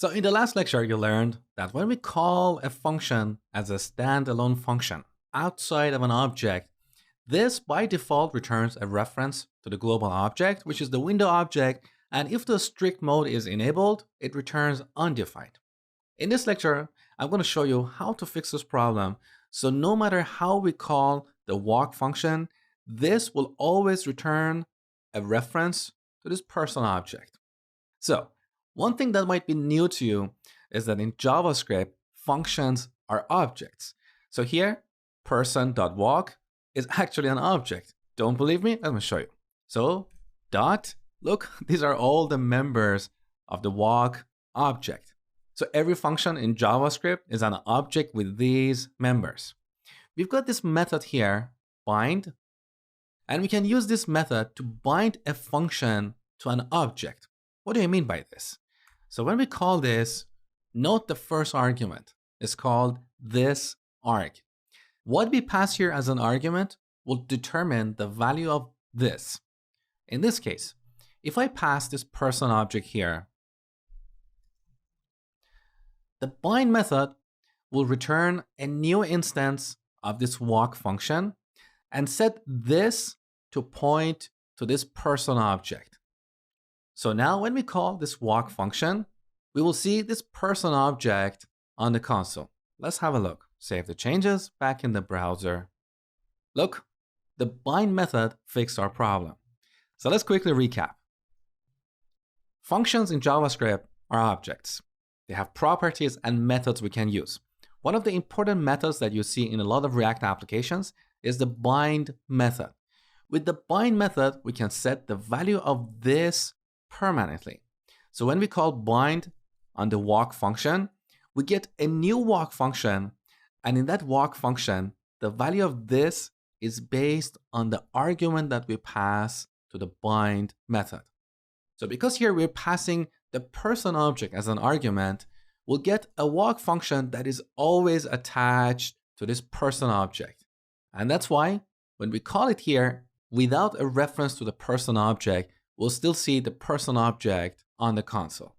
So in the last lecture, you learned that when we call a function as a standalone function outside of an object, this by default returns a reference to the global object, which is the window object, and if the strict mode is enabled, it returns undefined. In this lecture, I'm going to show you how to fix this problem, so no matter how we call the walk function, this will always return a reference to this person object. So one thing that might be new to you is that in JavaScript, functions are objects. So here, person.walk is actually an object. Don't believe me? Let me show you. So dot, look, these are all the members of the walk object. So every function in JavaScript is an object with these members. We've got this method here, bind, and we can use this method to bind a function to an object. What do I mean by this? So when we call this, note the first argument is called this arg. What we pass here as an argument will determine the value of this. In this case, if I pass this person object here, the bind method will return a new instance of this walk function and set this to point to this person object. So now when we call this walk function, we will see this person object on the console. Let's have a look. Save the changes back in the browser. Look, the bind method fixed our problem. So let's quickly recap. Functions in JavaScript are objects. They have properties and methods we can use. One of the important methods that you see in a lot of React applications is the bind method. With the bind method, we can set the value of this permanently. So when we call bind on the walk function, we get a new walk function, and in that walk function, the value of this is based on the argument that we pass to the bind method. So because here we're passing the person object as an argument, we'll get a walk function that is always attached to this person object. And that's why when we call it here, without a reference to the person object, we'll still see the person object on the console.